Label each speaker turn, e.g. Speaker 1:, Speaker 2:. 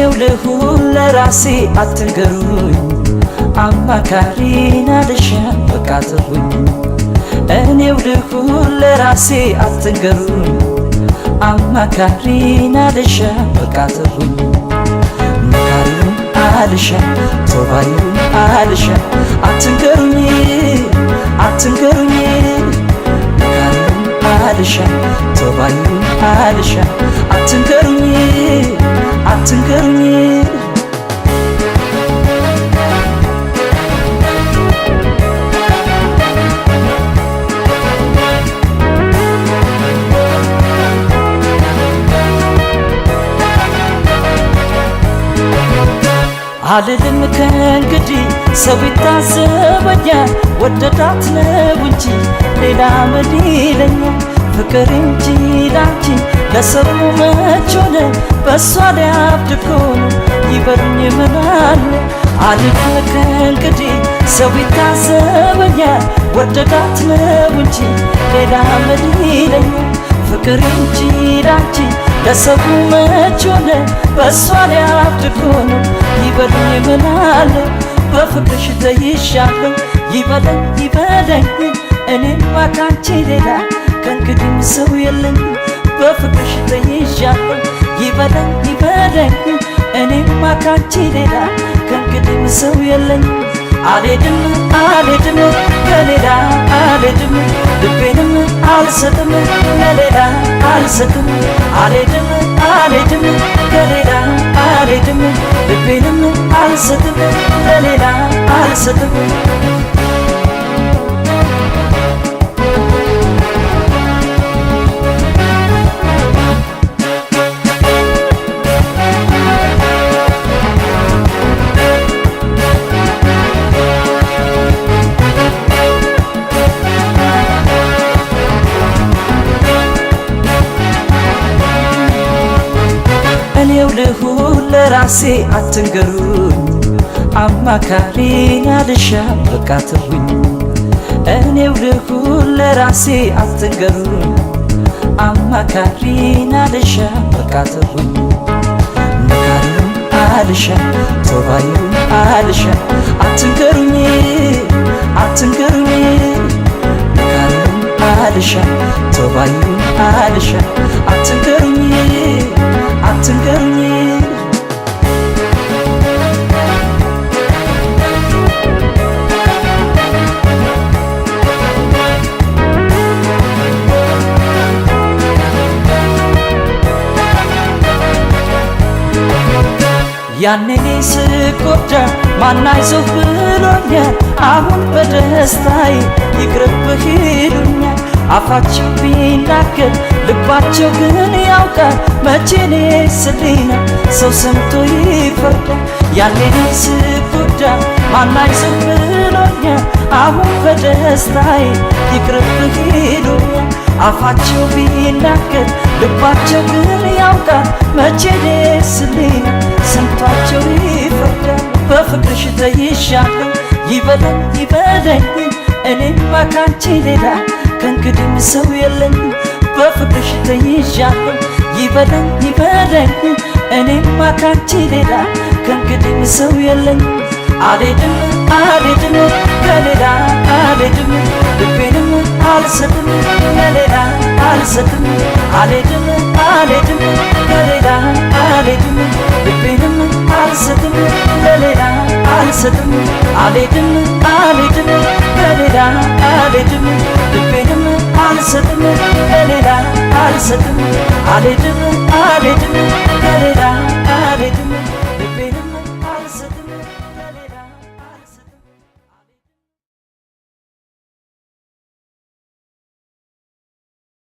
Speaker 1: እኔው ልሁን ለራሴ አትንገሩኝ አማካሪን አልሻም በቃ ተውኝ እኔው ልሁን ለራሴ አትንገሩኝ አማካሪን አልሻም በቃ ተውኝ መካሪውን አልሻም ተባዩን አልሻም አትንገሩኝ አትንገሩኝ መካሪውን አልሻም ተባዩን አልሻም አትንገሩኝ አትንገሩኝ አልልም ከእንግዲህ ሰው ይታዘበኛል ወደዳት ነው እንጂ ሌላ ምን ይለኛል ፍቅር እንጂ ላንቺ ለሰው መች ሆነ በሷ ላይ አብድ እኮ ነው ይበሉኝ ምን አለ አልልም ከእንግዲህ ሰው ይታዘበኛል ወደዳት ነው እንጂ ሌላ ምን ይለኛል ፍቅር እንጂ ላንቺ ለሰው መች ሆነ በሷ ላይ አብድ እኮ ነው ይበሉኝ ምን አለ በፍቅርሽ ተይሻለሁ ይበለኝ ይበለኝ እኔማ ካንቺ ሌላ ከእንግዲህ ሰው የለኝ በፍቅርሽ ተይሻለሁ ይበለኝ ይበለኝ እኔማ ካንቺ ሌላ ከእንግዲህ ሰው የለኝ አልሄድም አልሄድም ከሌላ አልሄድም ልቤንም አልሰጥም ለሌላ አልሰጥም አልሄድም አልሄድም ከሌላ አልሄድም ልቤንም አልሰጥም ለሌላ አልሰጥም እኔው ልሁን ለራሴ አትንገሩኝ አማካሪን አልሻም በቃ ተውኝ እኔው ልሁን ለራሴ አትንገሩኝ አማካሪን አልሻም በቃ ተውኝ መካሪውን አልሻም ተባዩን አልሻም አትንገሩኝ አትንገሩኝ መካሪውን አልሻም ተባዩን አልሻም አትንገሩኝ አትንገሩኝ ያኔ ስጎዳ ማን አይዞህ ብሎኛል አሁን በደስታዬ ይቅርብህ ይሉኛል አፋቸው ቢናገር ልባቸው ግን ያውቃል መቼ እኔስ ሕሊና ሰው ሰምቶ ይፈርዳል ያኔ ስጎዳ ማን አይዞህ ብሎኛል አሁን በደስታዬ ይቅርብህ ይሉኛል አፋቸው ቢናገር ልባቸው ግን ያውቃል መቼ እኔስ ሕሊና ሰምቷቸው ይፈርዳል በፍቅርሽ ተይሻለሁ ይበለኝ ይበለኝ እኔማ ካንቺ ሌላ ከእንግዲህ ሰው የለኝ በፍቅርሽ ተይሻለሁ ይበለኝ ይበለኝ እኔማ ካንቺ ሌላ ከእንግዲህ ሰው የለኝ አልሄድም አልሄድም ከሌላ አልሄድም ልቤንም አልሰጥም ለሌላ አልሰጥም አልሄድም አልሄድም ከሌላ አልሄድም ልቤንም አልሰጥም ለሌላ አልሰጥም አልሄድም አልሄድም ከሌላ አልሄድም ልቤንም አልሰጥም ለሌላ አልሰጥም አልሄድም አልሄድም